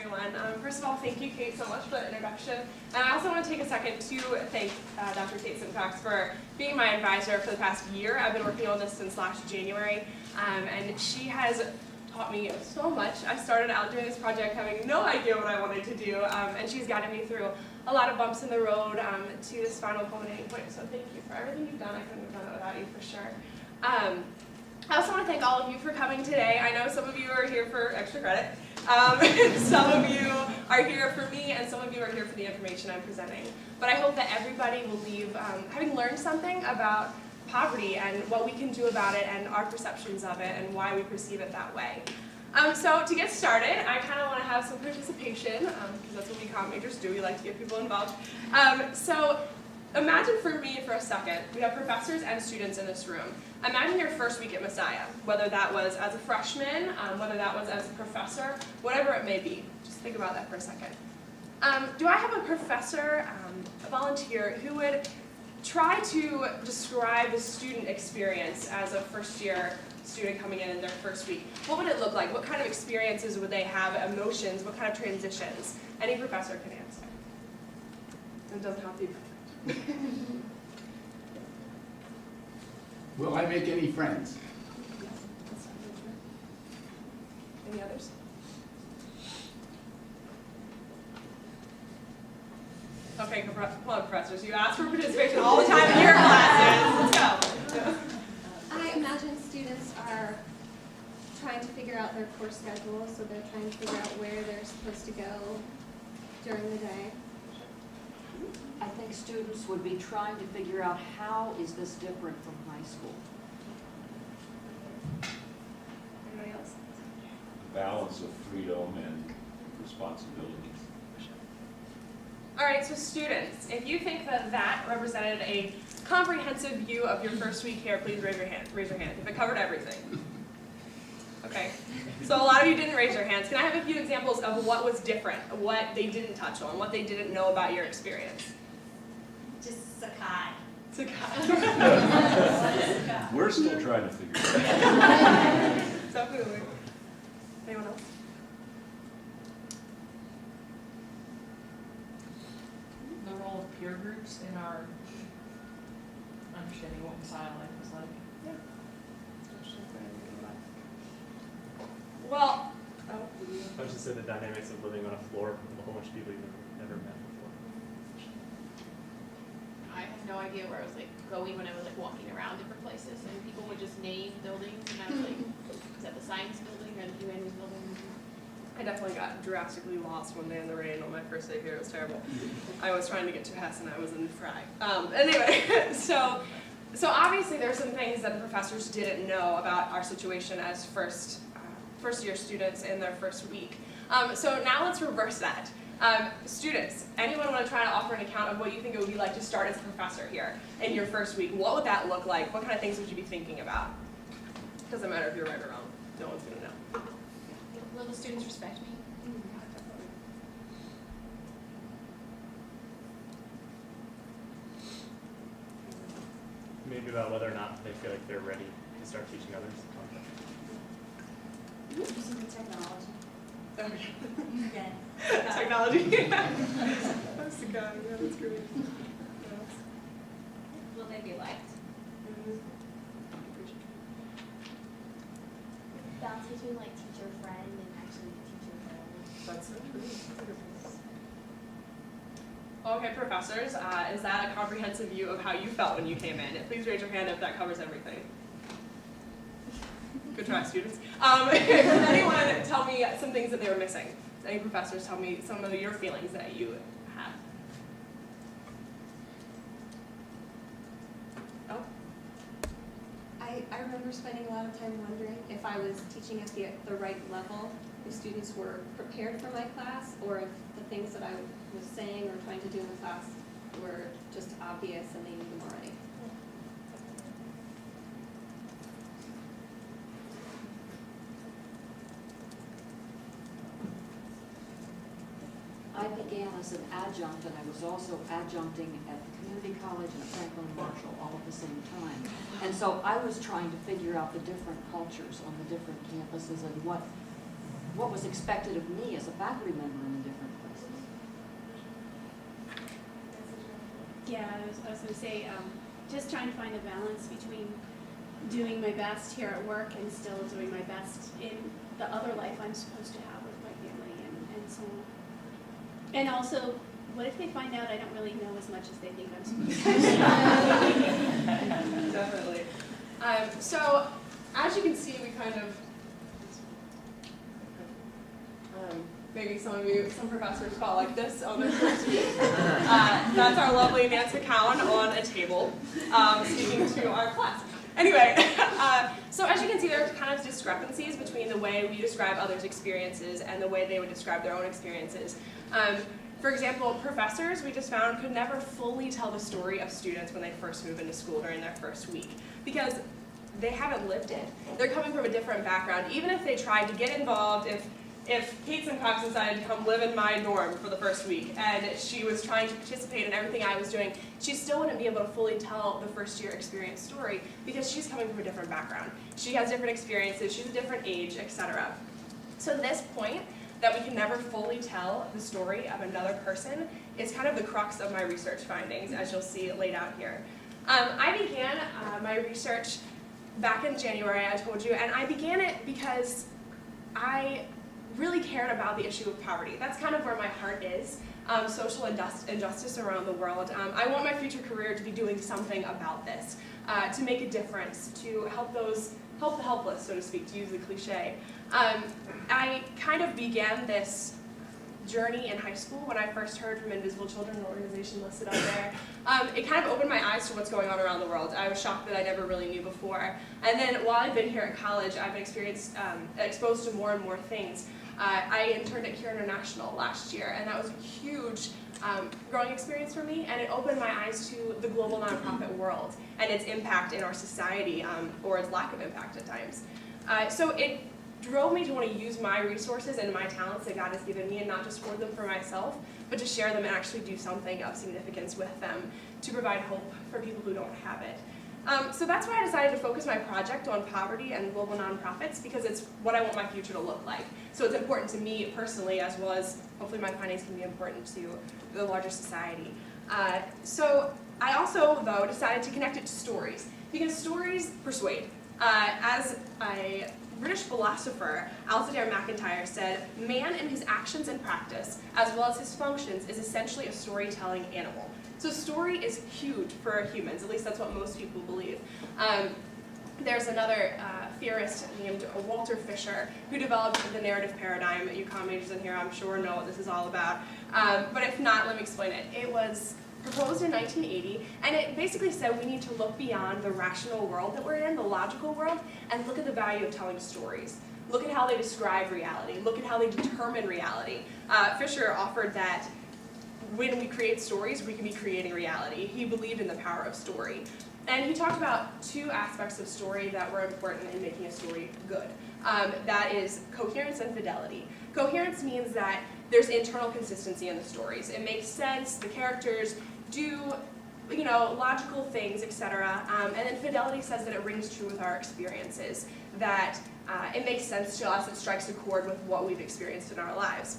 everyone. First of all, thank you, Kate, so much for the introduction. And I also want to take a second to thank Dr. Kate Simcox for being my advisor for the past year. I've been working on this since last January, and she has taught me so much. I started out doing this project having no idea what I wanted to do, and she's guided me through a lot of bumps in the road to this final culminating point. So thank you for everything you've done. I couldn't have done it without you, for sure. I also want to thank all of you for coming today. I know some of you are here for extra credit. Some of you are here for me, and some of you are here for the information I'm presenting. But I hope that everybody will leave having learned something about poverty and what we can do about it and our perceptions of it and why we perceive it that way. So to get started, I kind of want to have some participation, because that's what we comm majors do. We like to get people involved. So imagine for me for a second, we have professors and students in this room. Imagine your first week at Messiah, whether that was as a freshman, whether that was as a professor, whatever it may be. Just think about that for a second. Do I have a professor, a volunteer, who would try to describe the student experience as a first-year student coming in their first week? What would it look like? What kind of experiences would they have, emotions, what kind of transitions? Any professor can answer. It doesn't have to be perfect. Will I make any friends? Any others? Okay, come on, professors. You ask for participation all the time in your classes. Let's go. I imagine students are trying to figure out their course schedule, so they're trying to figure out where they're supposed to go during the day. I think students would be trying to figure out how is this different from high school. Anybody else? Balance of freedom and responsibilities. All right, so students, if you think that that represented a comprehensive view of your first week here, please raise your hand. Raise your hand if it covered everything. Okay, so a lot of you didn't raise your hands. Can I have a few examples of what was different, what they didn't touch on, what they didn't know about your experience? Just Sakai. Sakai. We're still trying to figure it out. Definitely. Anyone else? The role of peer groups in our understanding what Messiah life was like. Well, I was just saying the dynamics of living on a floor with a whole bunch of people you've never met before. I had no idea where I was going when I was walking around different places, and people would just name buildings, and I was like, is that the science building or the humanities building? I definitely got drastically lost one day in the rain on my first day here. It was terrible. I was trying to get to Hess and I was in Fry. Anyway, so obviously there's some things that the professors didn't know about our situation as first year students in their first week. So now let's reverse that. Students, anyone want to try to offer an account of what you think it would be like to start as a professor here in your first week? What would that look like? What kind of things would you be thinking about? Doesn't matter if you're right or wrong. No one's going to know. Will the students respect me? Maybe about whether or not they feel like they're ready to start teaching others. Using the technology. Okay. Again. Technology. That's the guy. Yeah, that's great. What else? Will they be liked? Balance between like teacher friend and actually teacher friend. That's so true. Okay, professors, is that a comprehensive view of how you felt when you came in? Please raise your hand if that covers everything. Good try, students. Does anyone tell me some things that they were missing? Does any professors tell me some of your feelings that you had? Oh? I remember spending a lot of time wondering if I was teaching at the right level, if students were prepared for my class, or if the things that I was saying or trying to do in the class were just obvious and they knew them already. I began as an adjunct, and I was also adjuncting at the community college and at Franklin Marshall all at the same time. And so I was trying to figure out the different cultures on the different campuses and what what was expected of me as a faculty member in the different places. Yeah, I was gonna say, just trying to find a balance between doing my best here at work and still doing my best in the other life I'm supposed to have with my family and so on. And also, what if they find out I don't really know as much as they think I'm supposed to? Definitely. So, as you can see, we kind of, maybe some professors call like this on their first week. That's our lovely Nancy McCowan on a table, speaking to our class. Anyway, so as you can see, there are kind of discrepancies between the way we describe others' experiences and the way they would describe their own experiences. For example, professors, we just found, could never fully tell the story of students when they first move into school during their first week, because they haven't lived it. They're coming from a different background. Even if they tried to get involved, if Kate Simcox decided to come live in my dorm for the first week and she was trying to participate in everything I was doing, she still wouldn't be able to fully tell the first year experience story because she's coming from a different background. She has different experiences, she's a different age, etc. So this point that we can never fully tell the story of another person is kind of the crux of my research findings, as you'll see laid out here. I began my research back in January, I told you, and I began it because I really cared about the issue of poverty. That's kind of where my heart is, social injustice around the world. I want my future career to be doing something about this, to make a difference, to help the helpless, so to speak, to use the cliche. I kind of began this journey in high school when I first heard from Invisible Children, an organization listed up there. It kind of opened my eyes to what's going on around the world. I was shocked that I never really knew before. And then while I've been here at college, I've been exposed to more and more things. I interned at Cure International last year, and that was a huge growing experience for me, and it opened my eyes to the global nonprofit world and its impact in our society, or its lack of impact at times. So it drove me to want to use my resources and my talents that God has given me and not just hoard them for myself, but to share them and actually do something of significance with them to provide hope for people who don't have it. So that's why I decided to focus my project on poverty and global nonprofits, because it's what I want my future to look like. So it's important to me personally, as well as hopefully my findings can be important to the larger society. So I also, though, decided to connect it to stories, because stories persuade. As a British philosopher, Alasdair MacIntyre, said, "Man in his actions and practice, as well as his functions, is essentially a storytelling animal." So story is huge for humans, at least that's what most people believe. There's another theorist named Walter Fisher who developed the narrative paradigm. UConn majors in here, I'm sure, know what this is all about. But if not, let me explain it. It was proposed in 1980, and it basically said we need to look beyond the rational world that we're in, the logical world, and look at the value of telling stories. Look at how they describe reality. Look at how they determine reality. Fisher offered that when we create stories, we can be creating reality. He believed in the power of story. And he talked about two aspects of story that were important in making a story good. That is coherence and fidelity. Coherence means that there's internal consistency in the stories. It makes sense, the characters do, logical things, etc. And then fidelity says that it rings true with our experiences, that it makes sense to us, it strikes a chord with what we've experienced in our lives.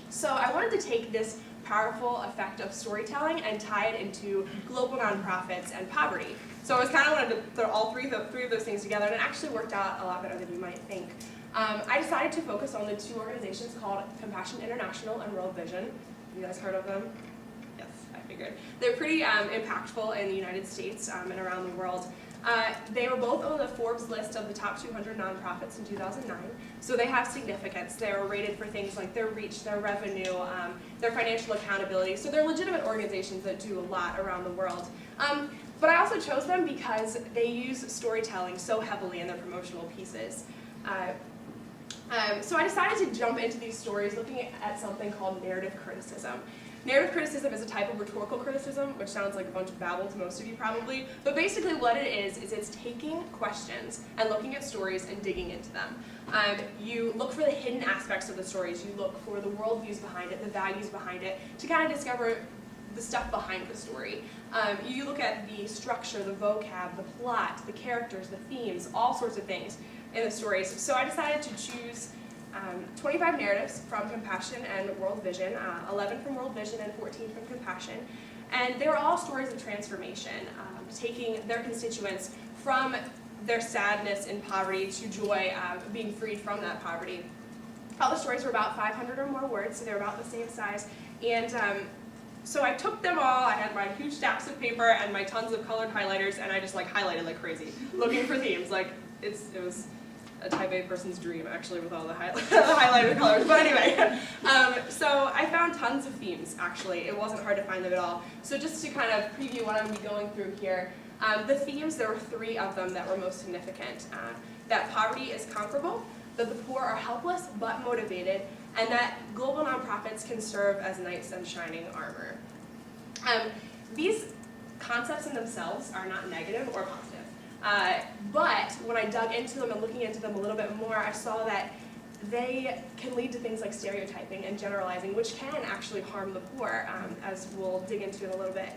So I wanted to take this powerful effect of storytelling and tie it into global nonprofits and poverty. So I was kind of wanted to throw all three of those things together, and it actually worked out a lot better than you might think. I decided to focus on the two organizations called Compassion International and World Vision. You guys heard of them? Yes, I figured. They're pretty impactful in the United States and around the world. They were both on the Forbes list of the top 200 nonprofits in 2009, so they have significance. They were rated for things like their reach, their revenue, their financial accountability, so they're legitimate organizations that do a lot around the world. But I also chose them because they use storytelling so heavily in their promotional pieces. So I decided to jump into these stories looking at something called narrative criticism. Narrative criticism is a type of rhetorical criticism, which sounds like a bunch of babble to most of you probably, but basically what it is it's taking questions and looking at stories and digging into them. You look for the hidden aspects of the stories, you look for the worldviews behind it, the values behind it, to kind of discover the stuff behind the story. You look at the structure, the vocab, the plot, the characters, the themes, all sorts of things in the stories. So I decided to choose 25 narratives from Compassion and World Vision, 11 from World Vision and 14 from Compassion. And they were all stories of transformation, taking their constituents from their sadness in poverty to joy of being freed from that poverty. All the stories were about 500 or more words, so they were about the same size. And so I took them all, I had my huge stacks of paper and my tons of colored highlighters, and I just like highlighted like crazy, looking for themes. Like it was a type A person's dream, actually, with all the highlighted colors. But anyway, so I found tons of themes, actually. It wasn't hard to find them at all. So just to kind of preview what I'm going to be going through here, the themes, there were 3 of them that were most significant. That poverty is conquerable, that the poor are helpless but motivated, and that global nonprofits can serve as knights in shining armor. These concepts in themselves are not negative or positive. But when I dug into them and looking into them a little bit more, I saw that they can lead to things like stereotyping and generalizing, which can actually harm the poor, as we'll dig into in a little bit.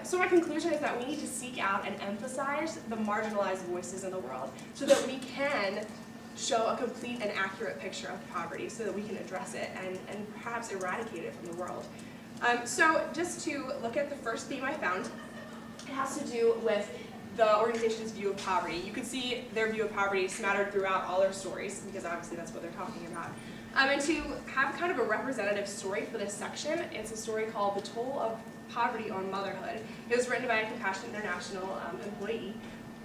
So my conclusion is that we need to seek out and emphasize the marginalized voices in the world so that we can show a complete and accurate picture of poverty so that we can address it and perhaps eradicate it from the world. So just to look at the first theme I found, it has to do with the organization's view of poverty. You can see their view of poverty smattered throughout all their stories, because obviously that's what they're talking about. And to have kind of a representative story for this section, it's a story called The Toll of Poverty on Motherhood. It was written by a Compassion International employee,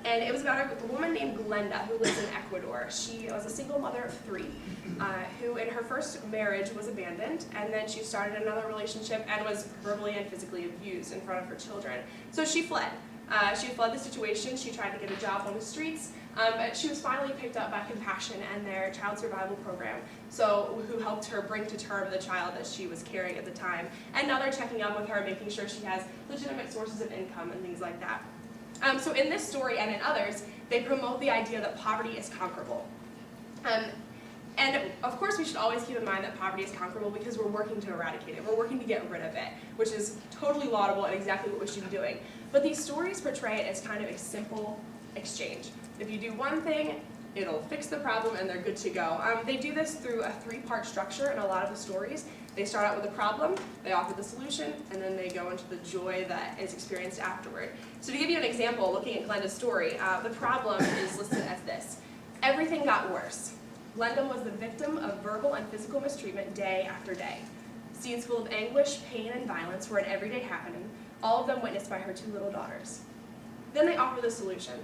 and it was about a woman named Glenda who lives in Ecuador. She was a single mother of 3, who in her first marriage was abandoned, and then she started another relationship and was verbally and physically abused in front of her children. So she fled. She fled the situation. She tried to get a job on the streets, but she was finally picked up by Compassion and their child survival program, who helped her bring to term the child that she was carrying at the time. And now they're checking up with her, making sure she has legitimate sources of income and things like that. So in this story and in others, they promote the idea that poverty is conquerable. And of course, we should always keep in mind that poverty is conquerable because we're working to eradicate it. We're working to get rid of it, which is totally laudable and exactly what we should be doing. But these stories portray it as kind of a simple exchange. If you do one thing, it'll fix the problem and they're good to go. They do this through a 3-part structure in a lot of the stories. They start out with a problem, they offer the solution, and then they go into the joy that is experienced afterward. So to give you an example, looking at Glenda's story, the problem is listed as this. Everything got worse. Glenda was the victim of verbal and physical mistreatment day after day. Scenes full of anguish, pain, and violence were an everyday happening, all of them witnessed by her 2 little daughters. Then they offer the solution,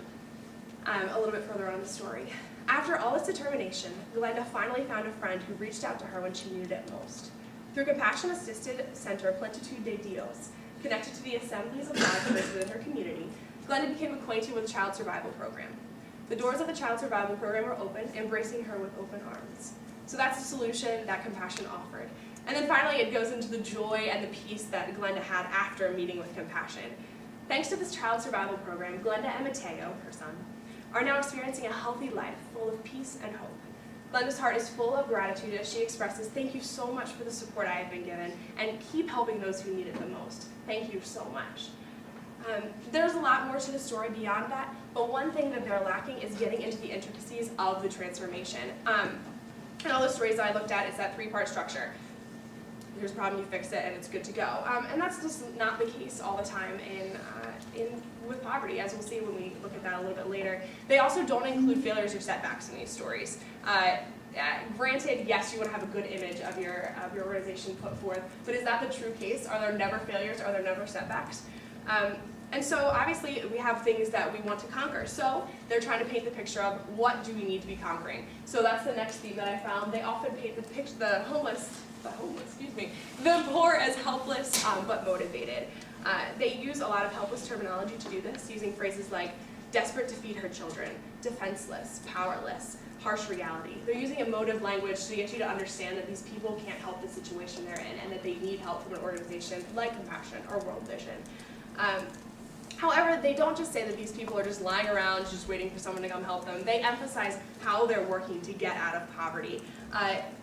a little bit further on in the story. After all this determination, Glenda finally found a friend who reached out to her when she needed it most. Through Compassion-assisted Center Plenitud de Dios, connected to the Assemblies of God within her community, Glenda became acquainted with the Child Survival Program. The doors of the Child Survival Program were open, embracing her with open arms. So that's the solution that Compassion offered. And then finally, it goes into the joy and the peace that Glenda had after meeting with Compassion. Thanks to this Child Survival Program, Glenda and Mateo, her son, are now experiencing a healthy life full of peace and hope. Glenda's heart is full of gratitude as she expresses, "Thank you so much for the support I have been given, and keep helping those who need it the most. Thank you so much." There's a lot more to the story beyond that, but one thing that they're lacking is getting into the intricacies of the transformation. And all the stories that I looked at, it's that 3-part structure. Here's a problem, you fix it, and it's good to go. And that's just not the case all the time with poverty, as we'll see when we look at that a little bit later. They also don't include failures or setbacks in these stories. Granted, yes, you want to have a good image of your organization put forth, but is that the true case? Are there never failures? Are there never setbacks? And so obviously we have things that we want to conquer. So they're trying to paint the picture of what do we need to be conquering. So that's the next theme that I found. They often paint the picture, the poor as helpless but motivated. They use a lot of helpless terminology to do this, using phrases like desperate to feed her children, defenseless, powerless, harsh reality. They're using emotive language to get you to understand that these people can't help the situation they're in and that they need help from an organization like Compassion or World Vision. However, they don't just say that these people are just lying around just waiting for someone to come help them. They emphasize how they're working to get out of poverty.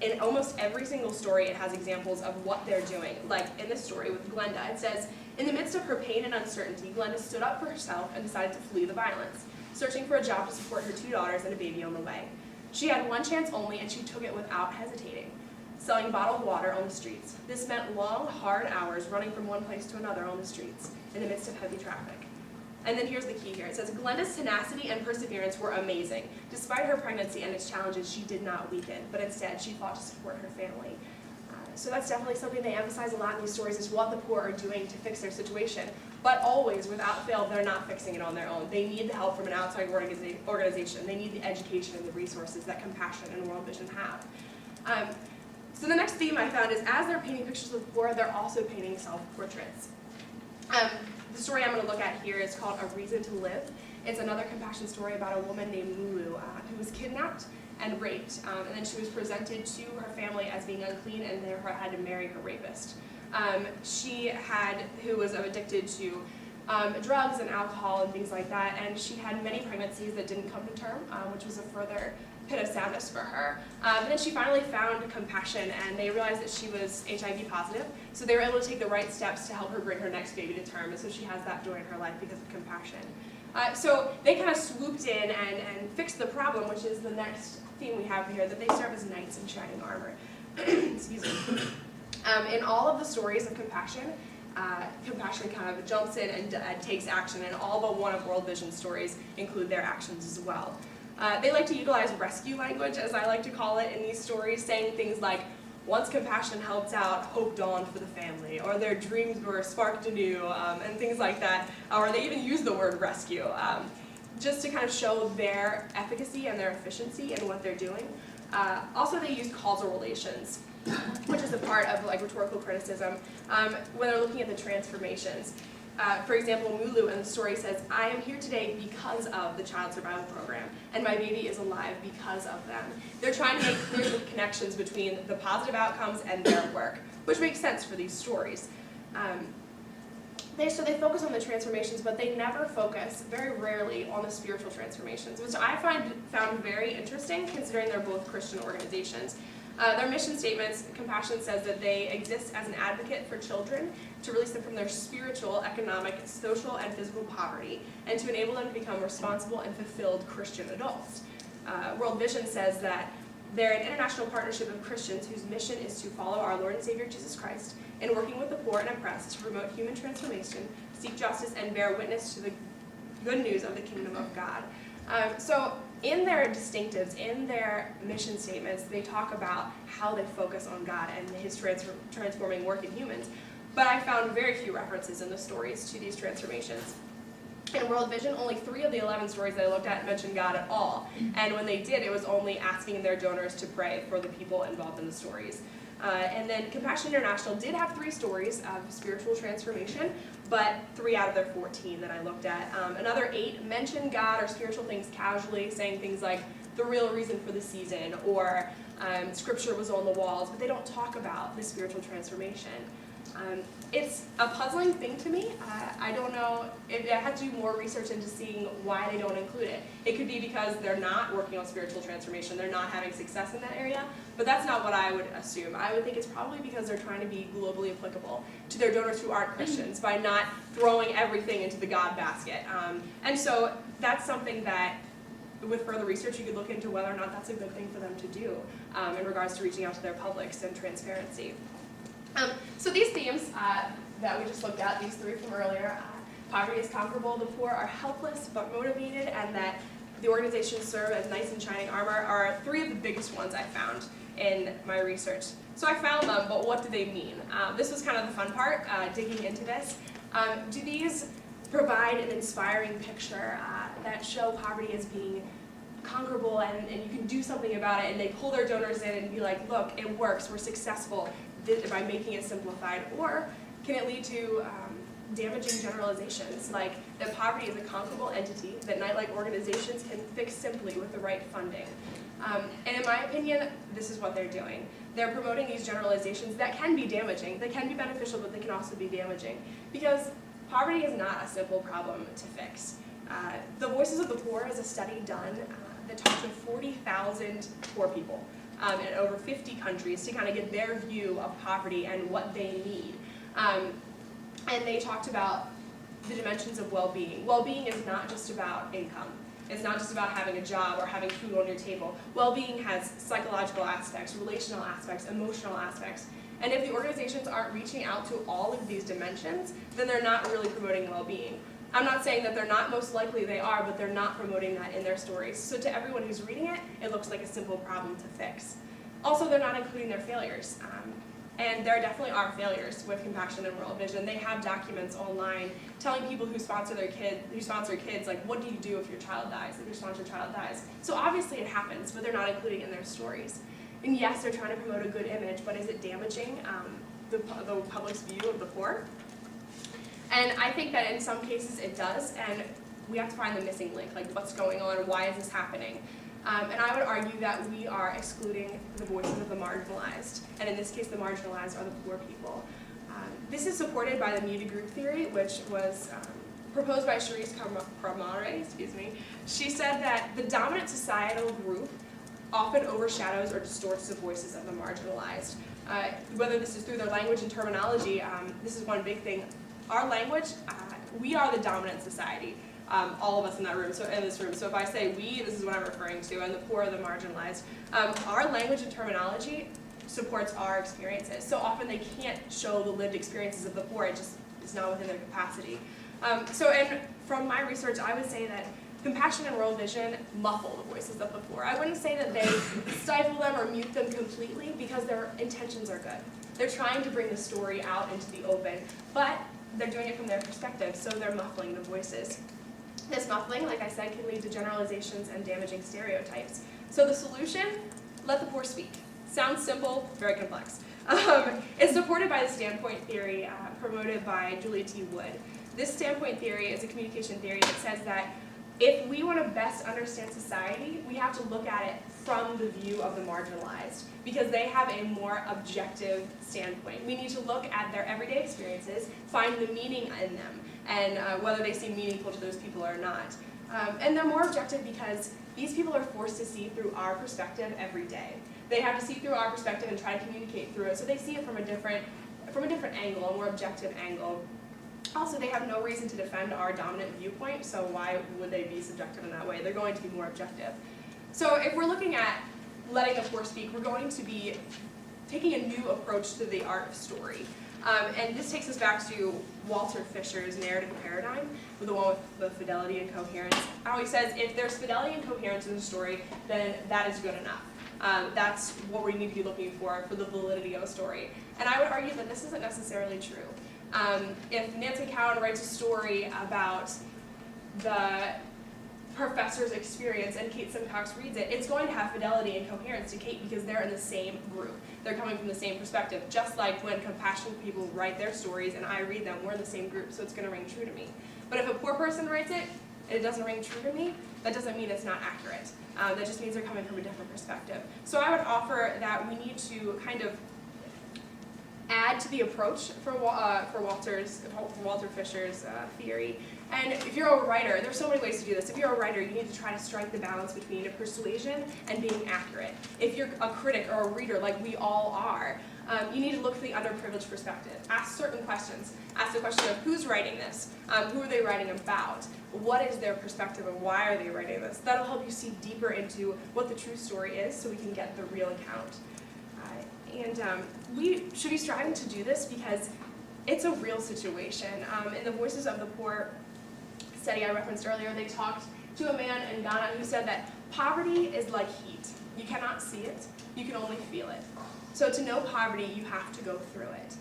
In almost every single story, it has examples of what they're doing. Like in this story with Glenda, it says, in the midst of her pain and uncertainty, Glenda stood up for herself and decided to flee the violence, searching for a job to support her 2 daughters and a baby on the way. She had one chance only, and she took it without hesitating, selling bottled water on the streets. This meant long, hard hours running from one place to another on the streets in the midst of heavy traffic. And then here's the key here. It says, Glenda's tenacity and perseverance were amazing. Despite her pregnancy and its challenges, she did not weaken, but instead she fought to support her family. So that's definitely something they emphasize a lot in these stories, is what the poor are doing to fix their situation. But always, without fail, they're not fixing it on their own. They need the help from an outside organization. They need the education and the resources that Compassion and World Vision have. So the next theme I found is, as they're painting pictures of the poor, they're also painting self-portraits. The story I'm going to look at here is called A Reason to Live. It's another Compassion story about a woman named Lulu who was kidnapped and raped, and then she was presented to her family as being unclean and therefore had to marry her rapist. Who was addicted to drugs and alcohol and things like that, and she had many pregnancies that didn't come to term, which was a further pit of sadness for her. And then she finally found Compassion, and they realized that she was HIV positive, so they were able to take the right steps to help her bring her next baby to term, and so she has that joy in her life because of Compassion. So they kind of swooped in and fixed the problem, which is the next theme we have here, that they serve as knights in shining armor. Excuse me. In all of the stories of Compassion, Compassion kind of jumps in and takes action, and all but one of World Vision's stories include their actions as well. They like to utilize rescue language, as I like to call it, in these stories, saying things like, once Compassion helped out, hope dawned for the family, or their dreams were sparked anew, and things like that, or they even use the word rescue, just to kind of show their efficacy and their efficiency in what they're doing. Also, they use causal relations, which is a part of rhetorical criticism, when they're looking at the transformations. For example, Mulu in the story says, I am here today because of the Child Survival Program, and my baby is alive because of them. They're trying to make clear the connections between the positive outcomes and their work, which makes sense for these stories. So they focus on the transformations, but they never focus, very rarely, on the spiritual transformations, which I found very interesting, considering they're both Christian organizations. Their mission statements, Compassion says that they exist as an advocate for children to release them from their spiritual, economic, social, and physical poverty, and to enable them to become responsible and fulfilled Christian adults. World Vision says that they're an international partnership of Christians whose mission is to follow our Lord and Savior Jesus Christ in working with the poor and oppressed to promote human transformation, seek justice, and bear witness to the good news of the kingdom of God. So in their distinctives, in their mission statements, they talk about how they focus on God and His transforming work in humans. But I found very few references in the stories to these transformations. In World Vision, only 3 of the 11 stories I looked at mentioned God at all. And when they did, it was only asking their donors to pray for the people involved in the stories. And then Compassion International did have 3 stories of spiritual transformation, but 3 out of their 14 that I looked at. Another 8 mentioned God or spiritual things casually, saying things like the real reason for the season, or scripture was on the walls, but they don't talk about the spiritual transformation. It's a puzzling thing to me. I don't know, I had to do more research into seeing why they don't include it. It could be because they're not working on spiritual transformation, they're not having success in that area, but that's not what I would assume. I would think it's probably because they're trying to be globally applicable to their donors who aren't Christians by not throwing everything into the God basket. And so that's something that, with further research, you could look into whether or not that's a good thing for them to do in regards to reaching out to their publics and transparency. So these themes that we just looked at, these 3 from earlier, poverty is conquerable, the poor are helpless but motivated, and that the organizations serve as knights in shining armor, are 3 of the biggest ones I found in my research. So I found them, but what do they mean? This was kind of the fun part, digging into this. Do these provide an inspiring picture that show poverty as being conquerable and you can do something about it, and they pull their donors in and be like, look, it works, we're successful by making it simplified? Or can it lead to damaging generalizations, like that poverty is a conquerable entity that Knight-like organizations can fix simply with the right funding? And in my opinion, this is what they're doing. They're promoting these generalizations that can be damaging. They can be beneficial, but they can also be damaging, because poverty is not a simple problem to fix. The Voices of the Poor is a study done that talked to 40,000 poor people in over 50 countries to kind of get their view of poverty and what they need. And they talked about the dimensions of well-being. Well-being is not just about income. It's not just about having a job or having food on your table. Well-being has psychological aspects, relational aspects, emotional aspects. And if the organizations aren't reaching out to all of these dimensions, then they're not really promoting well-being. I'm not saying that they're not, most likely they are, but they're not promoting that in their stories. So to everyone who's reading it, it looks like a simple problem to fix. Also, they're not including their failures. And there definitely are failures with Compassion and World Vision. They have documents online telling people who sponsor kids, like, what do you do if your child dies, if your sponsored child dies? So obviously it happens, but they're not including it in their stories. And yes, they're trying to promote a good image, but is it damaging the public's view of the poor? And I think that in some cases it does, and we have to find the missing link, like what's going on, why is this happening? And I would argue that we are excluding the voices of the marginalized, and in this case the marginalized are the poor people. This is supported by the muted group theory, which was proposed by Charisse Kamare, She said that the dominant societal group often overshadows or distorts the voices of the marginalized. Whether this is through their language and terminology, this is one big thing. Our language, we are the dominant society. All of us in this room. So if I say we, this is what I'm referring to, and the poor are the marginalized. Our language and terminology supports our experiences. So often they can't show the lived experiences of the poor. It just is not within their capacity. And from my research, I would say that Compassion and World Vision muffle the voices of the poor. I wouldn't say that they stifle them or mute them completely, because their intentions are good. They're trying to bring the story out into the open, but they're doing it from their perspective, so they're muffling the voices. This muffling, like I said, can lead to generalizations and damaging stereotypes. So the solution, let the poor speak. Sounds simple, very complex. It's supported by the standpoint theory promoted by Julia T. Wood. This standpoint theory is a communication theory that says that if we want to best understand society, we have to look at it from the view of the marginalized, because they have a more objective standpoint. We need to look at their everyday experiences, find the meaning in them, and whether they seem meaningful to those people or not. And they're more objective because these people are forced to see through our perspective every day. They have to see through our perspective and try to communicate through it, so they see it from a different angle, a more objective angle. Also, they have no reason to defend our dominant viewpoint, so why would they be subjective in that way? They're going to be more objective. So if we're looking at letting the poor speak, we're going to be taking a new approach to the art of story. And this takes us back to Walter Fisher's narrative paradigm, the one with the fidelity and coherence. How he says, if there's fidelity and coherence in the story, then that is good enough. That's what we need to be looking for the validity of a story. And I would argue that this isn't necessarily true. If Nancy Cowan writes a story about the professor's experience and Kate Simcox reads it, it's going to have fidelity and coherence to Kate because they're in the same group. They're coming from the same perspective, just like when compassionate people write their stories and I read them, we're in the same group, so it's going to ring true to me. But if a poor person writes it and it doesn't ring true to me, that doesn't mean it's not accurate. That just means they're coming from a different perspective. So I would offer that we need to kind of add to the approach for Walter Fisher's theory. And if you're a writer, there's so many ways to do this. If you're a writer, you need to try to strike the balance between persuasion and being accurate. If you're a critic or a reader, like we all are, you need to look for the underprivileged perspective. Ask certain questions. Ask the question of who's writing this? Who are they writing about? What is their perspective and why are they writing this? That'll help you see deeper into what the true story is so we can get the real account. We should be striving to do this because it's a real situation. In the Voices of the Poor study I referenced earlier, they talked to a man in Ghana who said that poverty is like heat. You cannot see it, you can only feel it. So to know poverty, you have to go through it.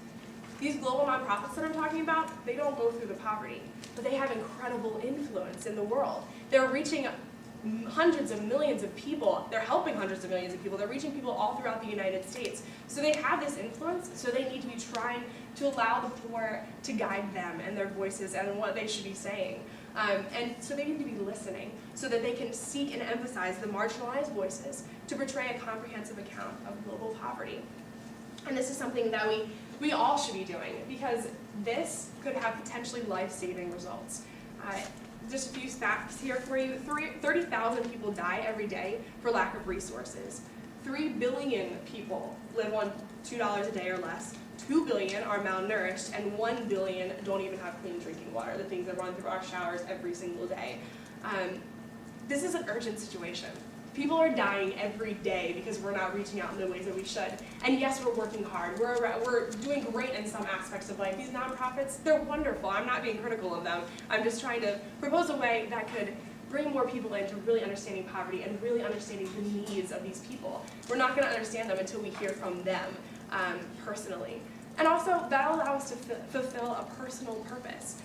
These global nonprofits that I'm talking about, they don't go through the poverty, but they have incredible influence in the world. They're reaching hundreds of millions of people. They're helping hundreds of millions of people. They're reaching people all throughout the United States. So they have this influence, so they need to be trying to allow the poor to guide them and their voices and what they should be saying. And so they need to be listening so that they can seek and emphasize the marginalized voices to portray a comprehensive account of global poverty. And this is something that we all should be doing because this could have potentially life-saving results. Just a few facts here for you. 30,000 people die every day for lack of resources. 3 billion people live on $2 a day or less. 2 billion are malnourished, and 1 billion don't even have clean drinking water, the things that run through our showers every single day. this is an urgent situation. People are dying every day because we're not reaching out in the ways that we should. And yes, we're working hard. We're doing great in some aspects of life. These nonprofits, they're wonderful. I'm not being critical of them. I'm just trying to propose a way that could bring more people into really understanding poverty and really understanding the needs of these people. We're not going to understand them until we hear from them personally. And also, that'll allow us to fulfill a personal purpose.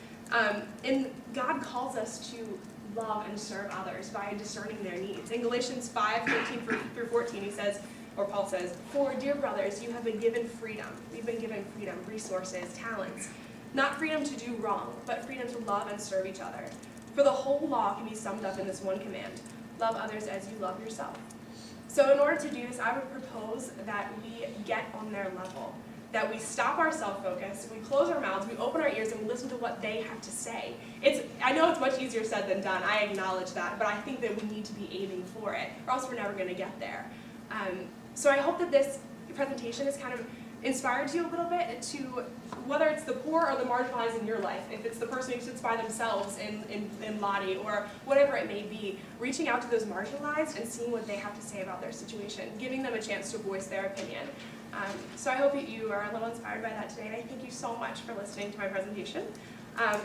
And God calls us to love and serve others by discerning their needs. In Galatians 5:13-14, he says, or Paul says, "For dear brothers, you have been given freedom." We've been given freedom, resources, talents. Not freedom to do wrong, but freedom to love and serve each other. For the whole law can be summed up in this one command: love others as you love yourself. So in order to do this, I would propose that we get on their level, that we stop our self-focus, we close our mouths, we open our ears, and we listen to what they have to say. I know it's much easier said than done, I acknowledge that, but I think that we need to be aiming for it, or else we're never going to get there. So I hope that this presentation has kind of inspired you a little bit to, whether it's the poor or the marginalized in your life, if it's the person who sits by themselves in Lottie, or whatever it may be, reaching out to those marginalized and seeing what they have to say about their situation, giving them a chance to voice their opinion. So I hope that you are a little inspired by that today, and I thank you so much for listening to my presentation.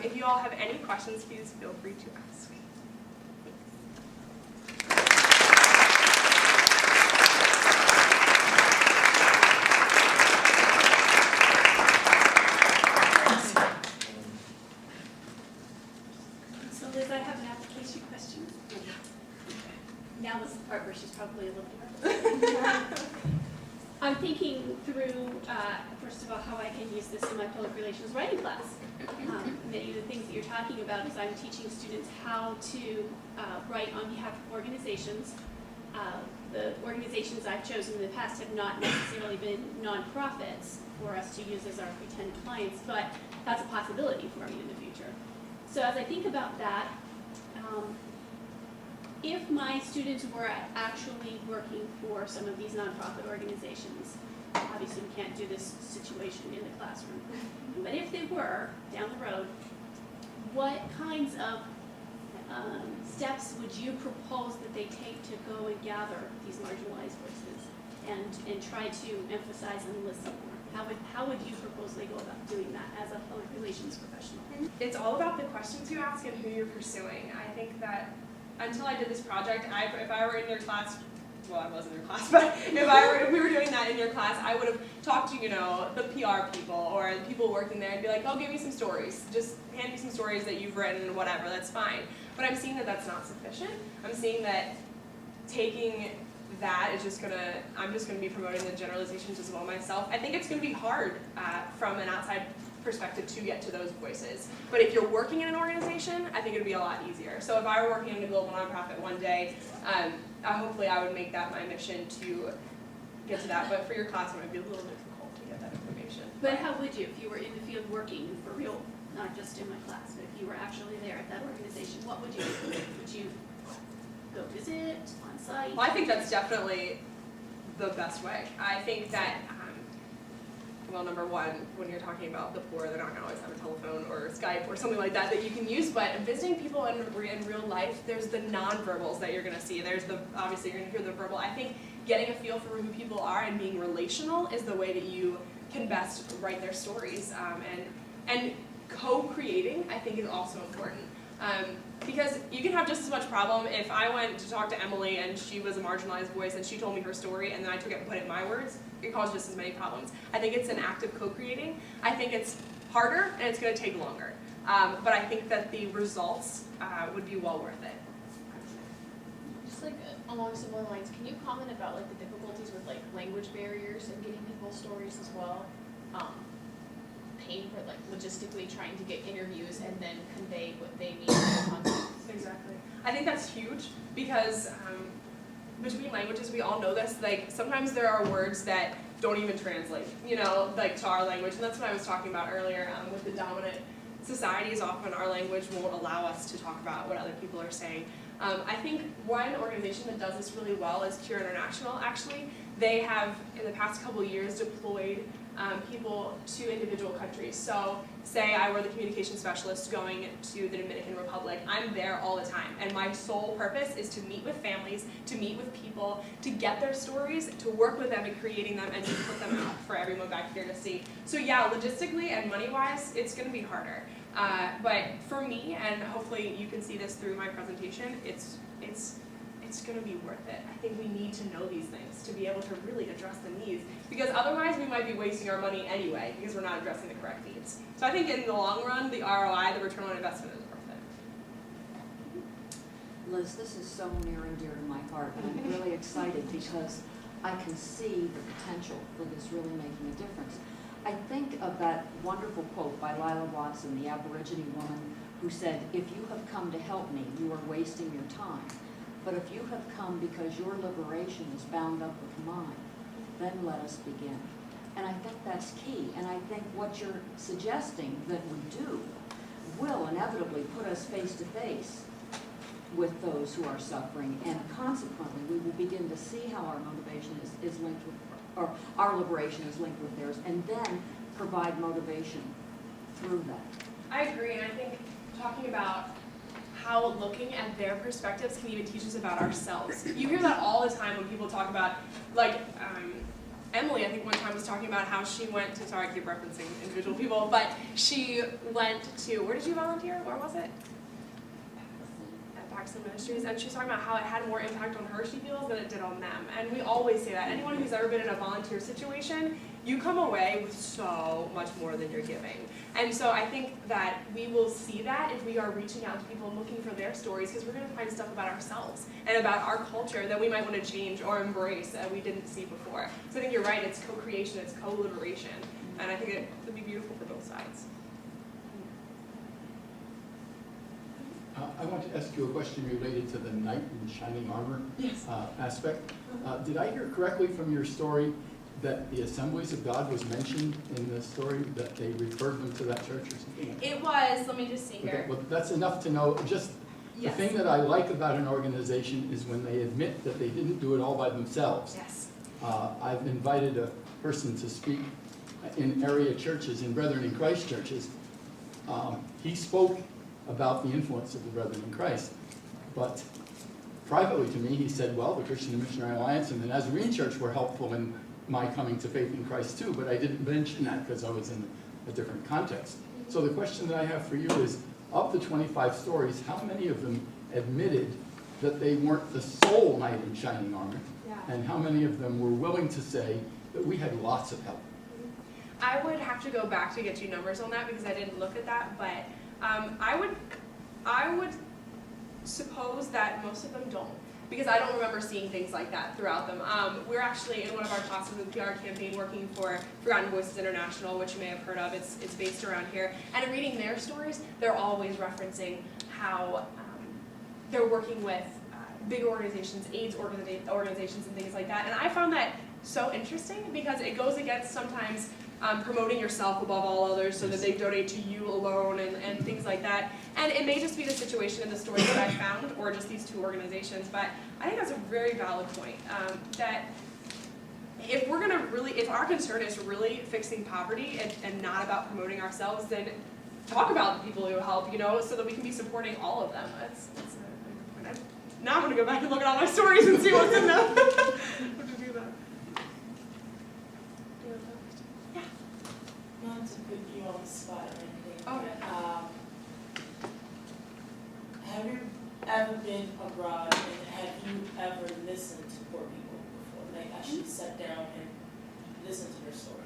If you all have any questions, please feel free to ask. So Liz, I have an application question. Now this is the part where she's probably a little nervous. I'm thinking through, first of all, how I can use this in my public relations writing class. Many of the things that you're talking about is I'm teaching students how to write on behalf of organizations. The organizations I've chosen in the past have not necessarily been nonprofits for us to use as our pretend clients, but that's a possibility for me in the future. So as I think about that, if my students were actually working for some of these nonprofit organizations, obviously we can't do this situation in the classroom, but if they were down the road, what kinds of steps would you propose that they take to go and gather these marginalized voices and try to emphasize and listen more? How would you propose they go about doing that as a public relations professional? It's all about the questions you ask and who you're pursuing. I think that until I did this project, if I were in your class, well, I wasn't in your class, but if we were doing that in your class, I would have talked to, the PR people or the people working there and be like, oh, give me some stories. Just hand me some stories that you've written, whatever, that's fine. But I'm seeing that that's not sufficient. I'm seeing that taking that is I'm just gonna be promoting the generalizations as well myself. I think it's gonna be hard from an outside perspective to get to those voices. But if you're working in an organization, I think it'd be a lot easier. So if I were working in a global nonprofit one day, hopefully I would make that my mission to get to that. But for your class, it might be a little difficult to get that information. But how would you, if you were in the field working for real, not just in my class, but if you were actually there at that organization, what would you do? Would you go visit on site? Well, I think that's definitely the best way. I think that, well, number one, when you're talking about the poor, they're not going to always have a telephone or Skype or something like that you can use, but visiting people in real life, there's the nonverbals that you're going to see. Obviously you're going to hear the verbal. I think getting a feel for who people are and being relational is the way that you can best write their stories. And co-creating, I think, is also important. Because you can have just as much problem if I went to talk to Emily and she was a marginalized voice and she told me her story and then I took it and put it in my words, it caused just as many problems. I think it's an act of co-creating. I think it's harder and it's going to take longer. But I think that the results would be well worth it. Just along similar lines, can you comment about the difficulties with language barriers and getting people's stories as well? Pain for logistically trying to get interviews and then convey what they need in the context. Exactly. I think that's huge because between languages, we all know this, sometimes there are words that don't even translate, to our language. And that's what I was talking about earlier with the dominant societies. Often our language won't allow us to talk about what other people are saying. I think one organization that does this really well is Cure International, actually. they have, in the past couple of years, deployed people to individual countries. So say I were the communication specialist going to the Dominican Republic, I'm there all the time. And my sole purpose is to meet with families, to meet with people, to get their stories, to work with them in creating them, and to put them out for everyone back here to see. So yeah, logistically and money-wise, it's gonna be harder. But for me, and hopefully you can see this through my presentation, it's gonna be worth it. I think we need to know these things to be able to really address the needs, because otherwise we might be wasting our money anyway because we're not addressing the correct needs. So I think in the long run, the ROI, the return on investment, is worth it. Liz, this is so near and dear to my heart, and I'm really excited because I can see the potential for this really making a difference. I think of that wonderful quote by Lila Watson, the Aborigine woman, who said, "If you have come to help me, you are wasting your time. But if you have come because your liberation is bound up with mine, then let us begin." And I think that's key. And I think what you're suggesting that we do will inevitably put us face to face with those who are suffering. And consequently, we will begin to see how our motivation is linked with, or our liberation is linked with theirs, and then provide motivation through that. I agree, and I think talking about how looking at their perspectives can even teach us about ourselves. You hear that all the time when people talk about, like, Emily, I think one time was talking about how she went to, sorry I keep referencing individual people, but she went to, where did you volunteer? Where was it? At Paxton Ministries, and she was talking about how it had more impact on her, she feels, than it did on them. And we always say that. Anyone who's ever been in a volunteer situation, you come away with so much more than you're giving. And so I think that we will see that if we are reaching out to people and looking for their stories, because we're going to find stuff about ourselves and about our culture that we might want to change or embrace that we didn't see before. So I think you're right, it's co-creation, it's co-liberation, and I think it would be beautiful for both sides. I want to ask you a question related to the knight in shining armor aspect. Did I hear correctly from your story that the Assemblies of God was mentioned in the story, that they referred them to that church or something? It was, let me just see Okay, here. well, that's enough to know. Just the Yes. thing that I like about an organization is when they admit that they didn't do it all by themselves. Yes. I've invited a person to speak in area churches, in Brethren in Christ churches. He spoke about the influence of the Brethren in Christ, but privately to me he said, well, the Christian Missionary Alliance and the Nazarene Church were helpful in my coming to faith in Christ too, but I didn't mention that because I was in a different context. So the question that I have for you is, of the 25 stories, how many of them admitted that they weren't the sole knight in shining armor? Yeah. And how many of them were willing to say that we had lots of help? I would have to go back to get you numbers on that because I didn't look at that, but I would suppose that most of them don't, because I don't remember seeing things like that throughout them. We're actually in one of our classes with PR campaign working for Forgotten Voices International, which you may have heard of. It's based around here. And reading their stories, they're always referencing how they're working with big organizations, AIDS organizations and things like that. And I found that so interesting because it goes against sometimes promoting yourself above all others so that they donate to you alone and things like that. And it may just be the situation in the story that I found, or just these two organizations, but I think that's a very valid point, that if we're gonna really, if our concern is really fixing poverty and not about promoting ourselves, then talk about the people who help, you know, so that we can be supporting all of them. That's a good point. Now I'm gonna go back and look at all my stories and see what's in them. What to do that. Not to put you on the spot or anything. Oh, Have you ever been abroad and have you ever listened to poor people before? Like actually sat down and listened to their stories?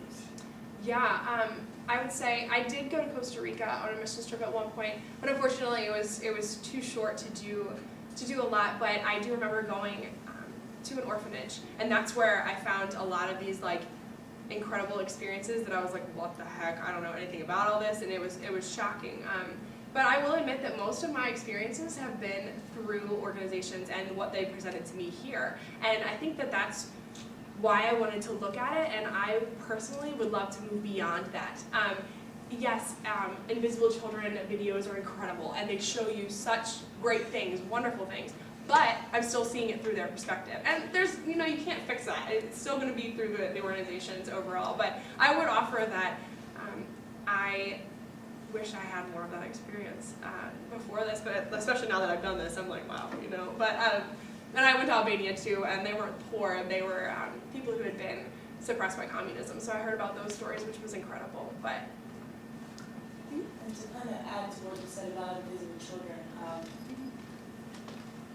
Yeah, I would say I did go to Costa Rica on a mission trip at one point, but unfortunately it was too short to do a lot. But I do remember going to an orphanage, and that's where I found a lot of these like incredible experiences that I was like, what the heck? I don't know anything about all this, and it was shocking. But I will admit that most of my experiences have been through organizations and what they presented to me here, and I think that that's why I wanted to look at it, and I personally would love to move beyond that. Yes, Invisible Children videos are incredible, and they show you such great things, wonderful things, but I'm still seeing it through their perspective. And there's, you can't fix that. It's still going to be through the organizations overall. But I would offer that I wish I had more of that experience before this, but especially now that I've done this, I'm like, wow, But and I went to Albania too, and they weren't poor. They were people who had been suppressed by communism. So I heard about those stories, which was incredible. But And to kind of add to what you said about invisible children,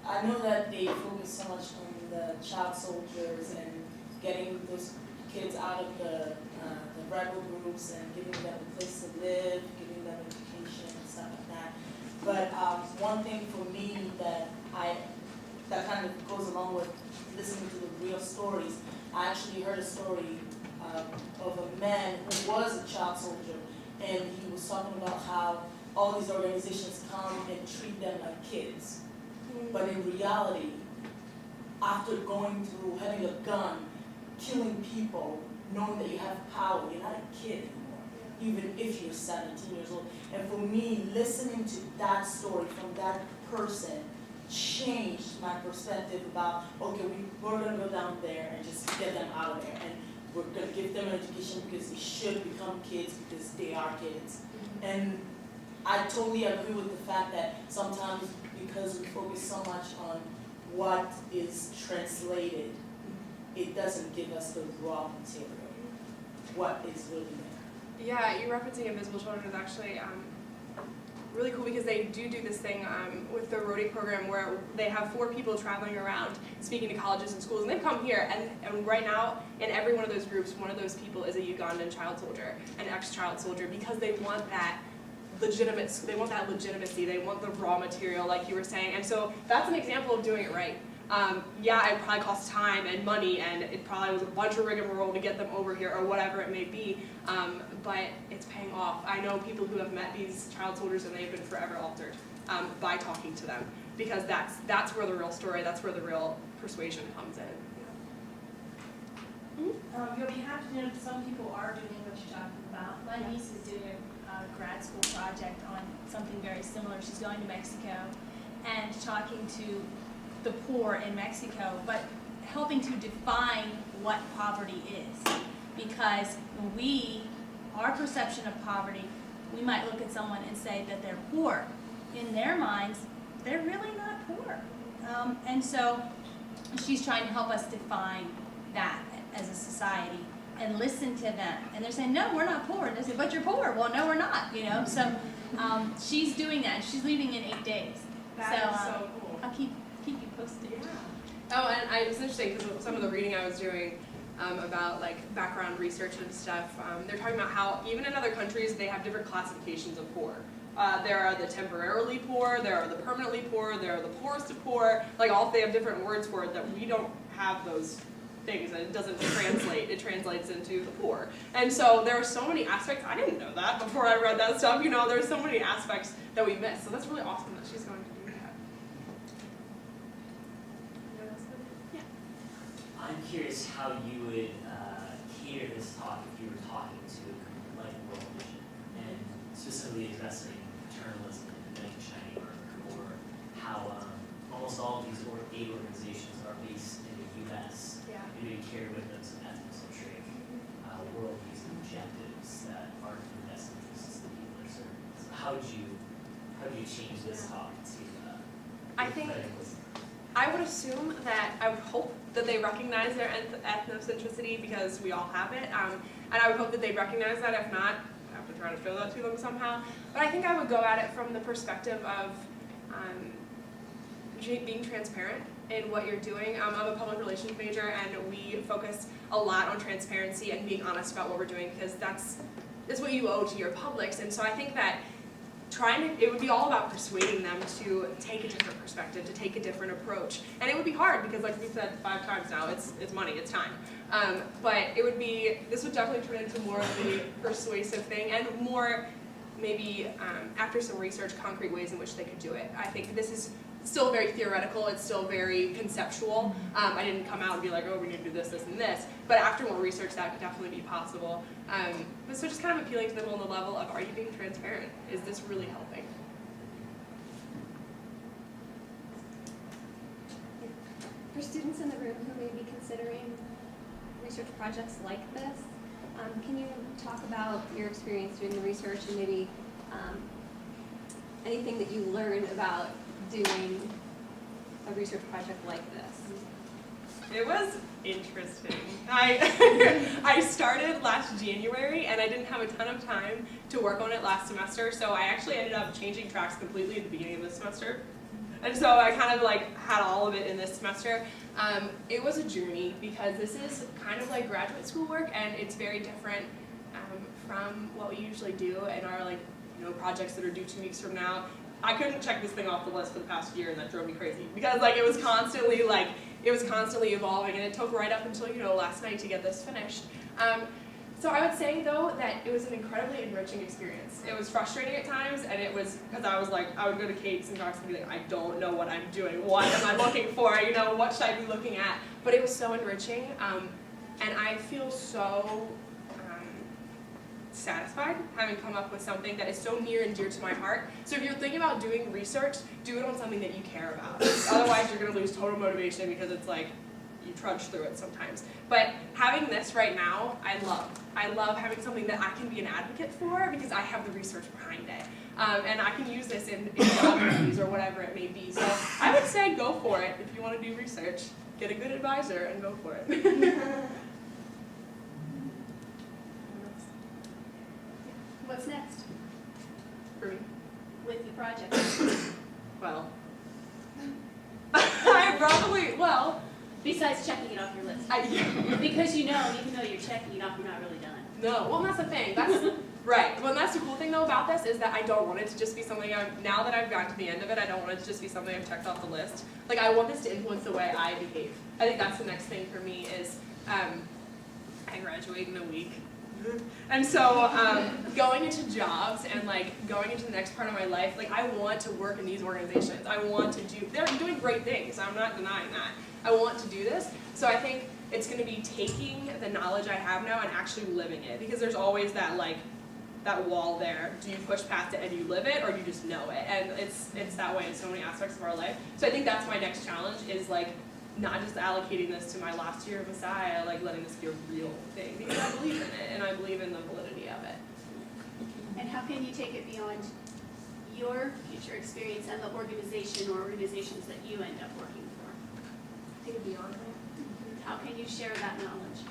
I know that they focus so much on the child soldiers and getting those kids out of the rebel groups and giving them a place to live, giving them education and stuff like that. But one thing for me that kind of goes along with listening to the real stories, I actually heard a story of a man who was a child soldier, and he was talking about how all these organizations come and treat them like kids. But in reality, after going through having a gun, killing people, knowing that you have power, you're not a kid anymore, even if you're 17 years old. And for me, listening to that story from that person changed my perspective about, okay, we're going to go down there and just get them out of there. And we're going to give them an education because they should become kids because they are kids. And I totally agree with the fact that sometimes because we focus so much on what is translated, it doesn't give us the raw material, what is really there. yeah, you referencing Invisible Children is actually really cool because they do this thing with the Rotary program where they have 4 people traveling around speaking to colleges and schools, and they've come here, and right now in every one of those groups, one of those people is a Ugandan child soldier, an ex-child soldier, because they want that legitimacy, they want the raw material like you were saying, and so that's an example of doing it right. Yeah, it probably costs time and money, and it probably was a bunch of rigmarole to get them over here, or whatever it may be, but it's paying off. I know people who have met these child soldiers, and they've been forever altered by talking to them, because that's where the real story, that's where the real persuasion comes in. You'll be happy to know that some people are doing what you're talking about. My niece is doing a grad school project on something very similar. She's going to Mexico and talking to the poor in Mexico, but helping to define what poverty is. Because when our perception of poverty, we might look at someone and say that they're poor. In their minds, they're really not poor. And so she's trying to help us define that as a society and listen to them. And they're saying, no, we're not poor. And they say, but you're poor. Well, no, we're not, So she's doing that. She's leaving in 8 days. That is so cool. I'll keep you posted. Yeah. Oh, and it was interesting because some of the reading I was doing about like background research and stuff, they're talking about how even in other countries they have different classifications of poor. There are the temporarily poor, there are the permanently poor, there are the poorest of poor. Like they have different words for it that we don't have those things, and it doesn't translate. It translates into the poor. And so there are so many aspects. I didn't know that before I read that stuff. There's so many aspects that we miss. So that's really awesome that she's going to do that. I'm curious how you would cater this talk if you were talking to like World Vision, and specifically addressing paternalism and the shining armor, or how almost all of these aid organizations are based in the U.S. Yeah. Maybe carry with them some ethnocentric worldviews and objectives that aren't in the best interests of the people they're serving. So how do you change this talk to I think I would assume that, I would hope that they recognize their ethnocentricity because we all have it, and I would hope that they recognize that. If not, I have to try to show that to them somehow. But I think I would go at it from the perspective of being transparent in what you're doing. I'm a public relations major, and we focus a lot on transparency and being honest about what we're doing, because that's what you owe to your publics. And so I think that it would be all about persuading them to take a different perspective, to take a different approach. And it would be hard because, like we said 5 times now, it's money, it's time. But this would definitely turn into more of a persuasive thing, and more maybe, after some research, concrete ways in which they could do it. I think this is still very theoretical, it's still very conceptual. I didn't come out and be like, oh, we need to do this, this, and this. But after more research, that could definitely be possible. But so just kind of appealing to them on the level of, are you being transparent? Is this really helping? for students in the room who may be considering research projects like this, can you talk about your experience doing the research and maybe anything that you learned about doing a research project like this? It was interesting. I started last January and I didn't have a ton of time to work on it last semester, so I actually ended up changing tracks completely at the beginning of this semester. And so I kind of like had all of it in this semester. It was a journey because this is kind of like graduate school work and it's very different from what we usually do in our projects that are due 2 weeks from now. I couldn't check this thing off the list for the past year and that drove me crazy because it was constantly evolving and it took right up until last night to get this finished. So I would say though that it was an incredibly enriching experience. It was frustrating at times and it was because I would go to Kate and Docs and be like, I don't know what I'm doing. What am I looking for? What should I be looking at? But it was so enriching and I feel so satisfied having come up with something that is so near and dear to my heart. So if you're thinking about doing research, do it on something that you care about. Otherwise you're going to lose total motivation because it's like you trudge through it sometimes. But having this right now, I love having something that I can be an advocate for because I have the research behind it. And I can use this in job interviews or whatever it may be. So I would say go for it if you want to do research. Get a good advisor and go for it. What's next For me. with the project? Well, I probably, Besides checking it off your list. yeah. Because even though you're checking it off, you're not really done. No, well, that's the thing. That's right. Well, that's the cool thing though about this is that I don't want it to just be something now that I've gotten to the end of it, I don't want it to just be something I've checked off the list. I want this to influence the way I behave. I think that's the next thing for me is I graduate in a week. And so going into jobs and going into the next part of my life, I want to work in these organizations. I want to they're doing great things. I'm not denying that. I want to do this. So I think it's going to be taking the knowledge I have now and actually living it because there's always that that wall there. Do you push past it and you live it or you just know it? And it's that way in so many aspects of our life. So I think that's my next challenge is not just allocating this to my last year of Messiah, letting this be a real thing because I believe in it and I believe in the validity of it. And how can you take it beyond your future experience and the organization or organizations that you end up working for? Take it beyond that. How can you share that knowledge?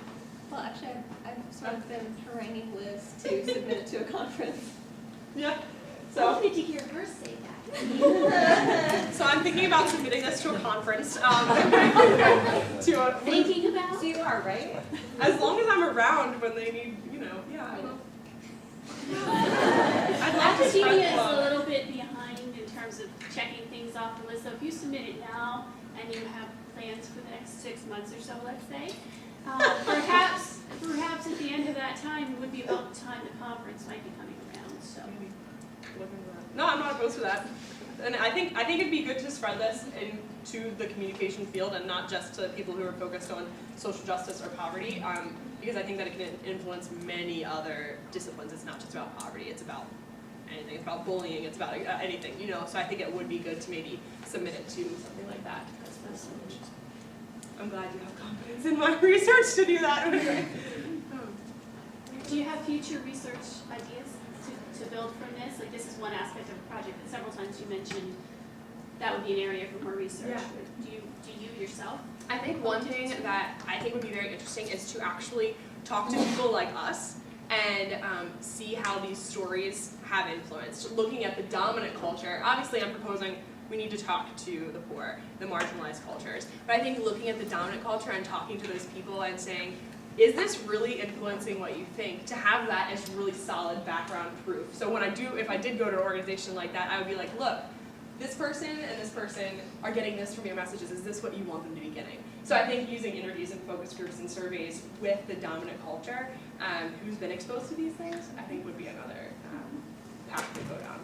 Well, actually, I've sort of been haranguing Liz to submit it to a conference. Yeah. I So, wanted to hear her say that. so I'm thinking about submitting this to a conference. Thinking about? So you are, right? As long as I'm around when they need, yeah. I'd love to spread Academia is love. a little bit behind in terms of checking things off the list. So if you submit it now and you have plans for the next 6 months or so, let's say, perhaps at the end of that time would be about the time the conference might be coming around. So No, I'm not opposed to that. And I think it'd be good to spread this into the communication field and not just to people who are focused on social justice or poverty, because I think that it can influence many other disciplines. It's not just about poverty, it's about anything. It's about bullying, it's about anything, So I think it would be good to maybe submit it to something like that. I'm glad you have confidence in my research to do that. do you have future research ideas to build from this? This is one aspect of the project that several times you mentioned that would be an area for more research. Yeah. Do you yourself? I think one thing that I think would be very interesting is to actually talk to people like us and see how these stories have influenced. Looking at the dominant culture, obviously I'm proposing we need to talk to the poor, the marginalized cultures, but I think looking at the dominant culture and talking to those people and saying, is this really influencing what you think? To have that as really solid background proof. So if I did go to an organization like that, I would be like, look, this person and this person are getting this from your messages. Is this what you want them to be getting? So I think using interviews and focus groups and surveys with the dominant culture who's been exposed to these things, I think would be another path to go down.